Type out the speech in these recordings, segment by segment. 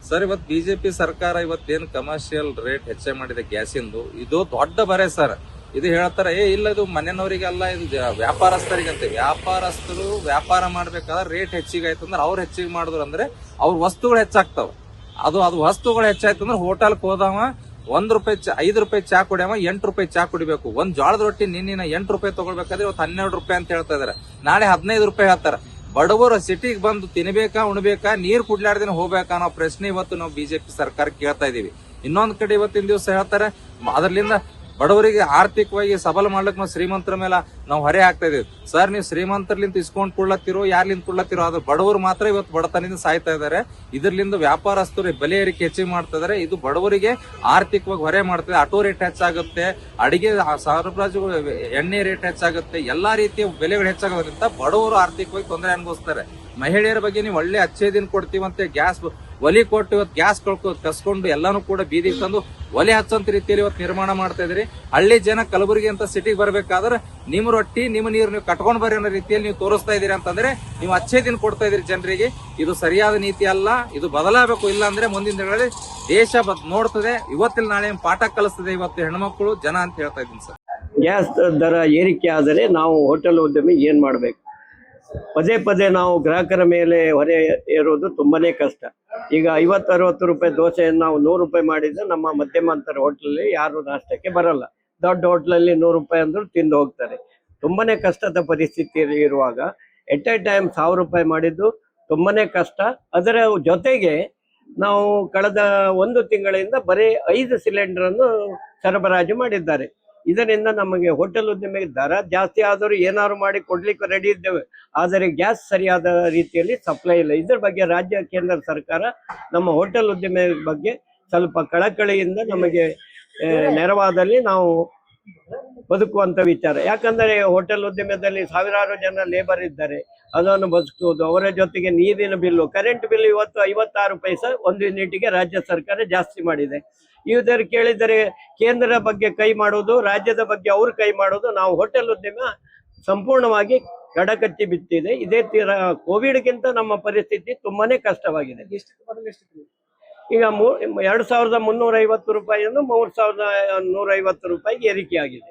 Sir, ಇವತ್ತು BJP ಸರ್ಕಾರ ಇವತ್ತೇನು ಕಮರ್ಷಿಯಲ್ ರೇಟ್ ಹೆಚ್ಚೆ ಮಾಡಿದೆ ಗ್ಯಾಸಿಂದು, ಇದು ದೊಡ್ಡ ಬರೆ ಸರ್. ಇದು ಹೇಳ್ತಾರೆ ಇಲ್ಲ ಇದು ಮನೆಯವರಿಗೆಲ್ಲ, ಇದು ವ್ಯಾಪಾರಸ್ಥರಿಗಂತೆ. ವ್ಯಾಪಾರಸ್ಥರು ವ್ಯಾಪಾರ ಮಾಡ್ಬೇಕಾದ್ರೆ ರೇಟ್ ಹೆಚ್ಚಿಗೆ ಆಯ್ತು ಅಂದ್ರೆ ಅವ್ರು ಹೆಚ್ಚಿಗೆ ಮಾಡಿದ್ರು ಅಂದ್ರೆ ಅವ್ರ ವಸ್ತುಗಳು ಹೆಚ್ಚಾಗ್ತಾವ. ಅದು ವಸ್ತುಗಳು ಹೆಚ್ಚಾಯ್ತು ಅಂದ್ರೆ ಹೋಟೆಲ್ಗೆ ಹೋದವ ₹1 ₹5 ಚಾ ಕುಡಿಯವ ₹8 ಚಾ ಕುಡಿಬೇಕು. ಒಂದ್ ಜೋಳದ ರೊಟ್ಟಿ ನಿನ್ನಿನ ₹8 ತಗೊಳ್ಬೇಕಾದ್ರೆ ಇವತ್ತು ₹12 ಅಂತ ಹೇಳ್ತಾ ಇದಾರೆ, ನಾಳೆ ₹15 ಹೇಳ್ತಾರ. ಬಡವರು ಸಿಟಿಗೆ ಬಂದು ತಿನ್ಬೇಕಾ ಉಣ್ಬೇಕಾ ನೀರ್ ಕುಡ್ಲಾರ್ದಿನ ಹೋಗ್ಬೇಕಾ ಅನ್ನೋ ಪ್ರಶ್ನೆ ಇವತ್ತು ನಾವು ಬಿಜೆಪಿ ಸರ್ಕಾರ ಕೇಳ್ತಾ ಇದೀವಿ. ಇನ್ನೊಂದ್ ಕಡೆ ಇವತ್ತಿನ ದಿವಸ ಹೇಳ್ತಾರೆ ಅದರ್ಲಿಂದ ಬಡವರಿಗೆ ಆರ್ಥಿಕವಾಗಿ ಸಬಲ ಮಾಡ್ಲಿಕ್ಕೆ ನಾವು ಶ್ರೀಮಂತರ ಮೇಲೆ ನಾವು ಹೊರೆ ಹಾಕ್ತಾ ಇದೀವಿ. ಸರ್, ನೀವು ಶ್ರೀಮಂತರ್ಲಿಂದ ಇಸ್ಕೊಂಡ್ ಕೊಡ್ಲತ್ತಿರೋ ಯಾರ್ಲಿಂದ ಕೊಡ್ಲತ್ತಿರೋ, ಆದ್ರೆ ಬಡವರು ಮಾತ್ರ ಇವತ್ತು ಬಡತನದಿಂದ ಸಾಯ್ತಾ ಇದಾರೆ. ಇದರ್ಲಿಂದ ವ್ಯಾಪಾರಸ್ಥರು ಬೆಲೆ ಏರಿಕೆ ಹೆಚ್ಚಿಗೆ ಮಾಡ್ತಾ ಇದಾರೆ. ಇದು ಬಡವರಿಗೆ ಆರ್ಥಿಕವಾಗಿ ಹೊರೆ ಮಾಡ್ತದೆ. ಆಟೋ ರೇಟ್ ಹೆಚ್ಚಾಗುತ್ತೆ, ಅಡಿಗೆ ಸರಬರಾಜು ಎಣ್ಣೆ ರೇಟ್ ಹೆಚ್ಚಾಗುತ್ತೆ, ಎಲ್ಲಾ ರೀತಿಯ ಬೆಲೆಗಳು ಹೆಚ್ಚಾಗೋದ್ರಿಂದ ಬಡವರು ಆರ್ಥಿಕವಾಗಿ ತೊಂದರೆ ಅನುಭವಿಸ್ತಾರೆ. ಮಹಿಳೆಯರ ಬಗ್ಗೆ ನೀವು ಒಳ್ಳೆ ಅಚ್ಚೇ ದಿನ ಕೊಡ್ತೀವಂತೆ ಗ್ಯಾಸ್ ಒಲಿ ಕೊಟ್ಟು ಇವತ್ತು ಗ್ಯಾಸ್ ಕಸ್ಕೊಂಡು ಎಲ್ಲಾನು ಕೂಡ ಬೀದಿಗೆ ತಂದು ಒಲೆ ಹಚ್ಚಂತ ರೀತಿಯಲ್ಲಿ ಇವತ್ತು ನಿರ್ಮಾಣ ಮಾಡ್ತಾ ಇದ್ರಿ. ಹಳ್ಳಿ ಜನ ಕಲಬುರಗಿ ಅಂತ ಸಿಟಿಗೆ ಬರ್ಬೇಕಾದ್ರೆ ನಿಮ್ಮ ರೊಟ್ಟಿ ನಿಮ್ಮ ನೀರು ನೀವು ಕಟ್ಕೊಂಡ್ ಬರ್ರಿ ಅನ್ನೋ ರೀತಿಯಲ್ಲಿ ನೀವು ತೋರಿಸ್ತಾ ಇದೀರಿ ಅಂತಂದ್ರೆ ನೀವು ಅಚ್ಚೇ ದಿನ ಕೊಡ್ತಾ ಇದೀರಿ ಜನರಿಗೆ. ಇದು ಸರಿಯಾದ ನೀತಿ ಅಲ್ಲ, ಇದು ಬದಲಾಗಬೇಕು. ಇಲ್ಲ ಅಂದ್ರೆ ಮುಂದಿನ ದಿನಗಳಲ್ಲಿ ದೇಶ ನೋಡ್ತದೆ, ಇವತ್ತಿನ ನಾಳೆ ಪಾಠ ಕಲಿಸ್ತದೆ ಇವತ್ತು ಹೆಣ್ಮಕ್ಳು ಜನ ಅಂತ ಹೇಳ್ತಾ ಇದ್ದೀನಿ ಸರ್. ಗ್ಯಾಸ್ ದರ ಏರಿಕೆ ಆದರೆ ನಾವು ಹೋಟೆಲ್ ಉದ್ಯಮಿ ಏನ್ ಮಾಡ್ಬೇಕು? ಪದೇ ಪದೇ ನಾವು ಗ್ರಾಹಕರ ಮೇಲೆ ಹೊರೆ ಏರೋದು ತುಂಬಾನೇ ಕಷ್ಟ. ಈಗ 50-60 ರೂಪಾಯಿ ದೋಸೆಯನ್ನು ನಾವು ₹100 ಮಾಡಿದ್ರೆ ನಮ್ಮ ಮಧ್ಯಮಾಂತರ ಹೋಟ್ಲಲ್ಲಿ ಯಾರು ನಾಷ್ಟಕ್ಕೆ ಬರಲ್ಲ. ದೊಡ್ಡ ಹೋಟ್ಲಲ್ಲಿ ₹100 ಅಂದ್ರೂ ತಿಂದು ಹೋಗ್ತಾರೆ. ತುಂಬಾನೇ ಕಷ್ಟದ ಪರಿಸ್ಥಿತಿಯಲ್ಲಿ ಇರುವಾಗ ಎಟ್ ಎ ಟೈಮ್ ₹1000 ಮಾಡಿದ್ದು ತುಂಬಾನೇ ಕಷ್ಟ. ಅದರ ಜೊತೆಗೆ ನಾವು ಕಳೆದ 1 ತಿಂಗಳಿಂದ ಬರೀ 5 ಸಿಲಿಂಡರ್ ಅನ್ನು ಸರಬರಾಜು ಮಾಡಿದ್ದಾರೆ. ಇದರಿಂದ ನಮಗೆ ಹೋಟೆಲ್ ಉದ್ಯಮಿಗೆ ದರ ಜಾಸ್ತಿ ಆದರೂ ಏನಾದ್ರು ಮಾಡಿ ಕೊಡ್ಲಿಕ್ಕೆ ರೆಡಿ ಇದ್ದೇವೆ, ಆದರೆ ಗ್ಯಾಸ್ ಸರಿಯಾದ ರೀತಿಯಲ್ಲಿ ಸಪ್ಲೈ ಇಲ್ಲ. ಇದರ ಬಗ್ಗೆ ರಾಜ್ಯ ಕೇಂದ್ರ ಸರ್ಕಾರ ನಮ್ಮ ಹೋಟೆಲ್ ಉದ್ಯಮ ಬಗ್ಗೆ ಸ್ವಲ್ಪ ಕಳಕಳಿಯಿಂದ ನಮಗೆ ನೆರವಾದಲ್ಲಿ ನಾವು ಬದುಕುವಂತ ವಿಚಾರ. ಯಾಕಂದರೆ ಹೋಟೆಲ್ ಉದ್ಯಮದಲ್ಲಿ ಸಾವಿರಾರು ಜನ ಲೇಬರ್ ಇದ್ದಾರೆ, ಅದನ್ನು ಬದುಕುವುದು. ಅವರ ಜೊತೆಗೆ ನೀರಿನ ಬಿಲ್ಲು, ಕರೆಂಟ್ ಬಿಲ್ ಇವತ್ತು 56 ಪೈಸೆ 1 ಯೂನಿಟ್ಗೆ ರಾಜ್ಯ ಸರ್ಕಾರ ಜಾಸ್ತಿ ಮಾಡಿದೆ. ಇದರ ಕೇಳಿದರೆ ಕೇಂದ್ರ ಬಗ್ಗೆ ಕೈ ಮಾಡೋದು, ರಾಜ್ಯದ ಬಗ್ಗೆ ಅವ್ರು ಕೈ ಮಾಡೋದು. ನಾವು ಹೋಟೆಲ್ ಉದ್ಯಮ ಸಂಪೂರ್ಣವಾಗಿ ಕಡಕಚ್ಚಿ ಬಿತ್ತಿದೆ. ಇದೇ ತೀರ ಕೋವಿಡ್ಗಿಂತ ನಮ್ಮ ಪರಿಸ್ಥಿತಿ ತುಂಬಾನೇ ಕಷ್ಟವಾಗಿದೆ. ಈಗ 2350 ರೂಪಾಯಿಯನ್ನು 3150 ರೂಪಾಯಿಗೆ ಏರಿಕೆ ಆಗಿದೆ.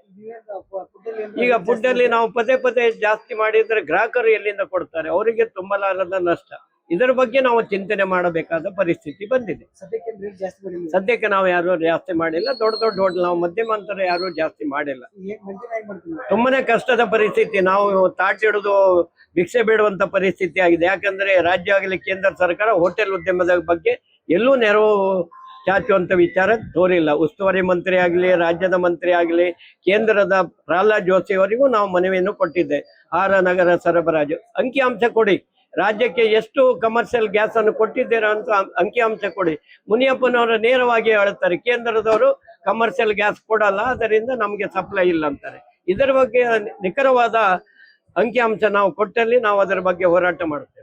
ಈಗ ಫುಡ್ ಅಲ್ಲಿ ನಾವು ಪದೇ ಪದೇ ಜಾಸ್ತಿ ಮಾಡಿದ್ರೆ ಗ್ರಾಹಕರು ಎಲ್ಲಿಂದ ಕೊಡ್ತಾರೆ? ಅವರಿಗೆ ತುಂಬಲಾರದ ನಷ್ಟ. ಇದರ ಬಗ್ಗೆ ನಾವು ಚಿಂತನೆ ಮಾಡಬೇಕಾದ ಪರಿಸ್ಥಿತಿ ಬಂದಿದೆ. ಸದ್ಯಕ್ಕೆ ನಾವು ಯಾರು ಜಾಸ್ತಿ ಮಾಡಿಲ್ಲ. ದೊಡ್ಡ ದೊಡ್ಡ ಹೋಟೆಲ್, ನಾವು ಮಧ್ಯಮಾಂತರ ಯಾರು ಜಾಸ್ತಿ ಮಾಡಿಲ್ಲ. ತುಂಬಾನೇ ಕಷ್ಟದ ಪರಿಸ್ಥಿತಿ. ನಾವು ತಾಟ್ ಹಿಡಿದು ಭಿಕ್ಷೆ ಬೇಡುವಂತ ಪರಿಸ್ಥಿತಿ ಆಗಿದೆ. ಯಾಕಂದ್ರೆ ರಾಜ್ಯ ಆಗಲಿ ಕೇಂದ್ರ ಸರ್ಕಾರ ಹೋಟೆಲ್ ಉದ್ಯಮದ ಬಗ್ಗೆ ಎಲ್ಲೂ ನೆರವು ಚಾಚುವಂತ ವಿಚಾರ ತೋರಿಲ್ಲ. ಉಸ್ತುವಾರಿ ಮಂತ್ರಿ ಆಗಲಿ, ರಾಜ್ಯದ ಮಂತ್ರಿ ಆಗಲಿ, ಕೇಂದ್ರದ ಪ್ರಹ್ಲಾದ್ ಜೋಶಿ ಅವರಿಗೂ ನಾವು ಮನವಿಯನ್ನು ಕೊಟ್ಟಿದ್ದೆ. ಆಹಾರ ನಗರ ಸರಬರಾಜು ಅಂಕಿಅಂಶ ಕೊಡಿ, ರಾಜ್ಯಕ್ಕೆ ಎಷ್ಟು ಕಮರ್ಷಿಯಲ್ ಗ್ಯಾಸ್ ಅನ್ನು ಕೊಟ್ಟಿದ್ದೀರಾ ಅಂತ ಅಂಕಿಅಂಶ ಕೊಡಿ. ಮುನಿಯಪ್ಪನವರು ನೇರವಾಗಿ ಹೇಳ್ತಾರೆ, ಕೇಂದ್ರದವರು ಕಮರ್ಷಿಯಲ್ ಗ್ಯಾಸ್ ಕೊಡಲ್ಲ, ಅದರಿಂದ ನಮಗೆ ಸಪ್ಲೈ ಇಲ್ಲ ಅಂತಾರೆ. ಇದರ ಬಗ್ಗೆ ನಿಖರವಾದ ಅಂಕಿಅಂಶ ನಾವು ಕೊಟ್ಟಲ್ಲಿ ನಾವು ಅದರ ಬಗ್ಗೆ ಹೋರಾಟ ಮಾಡ್ತೇವೆ.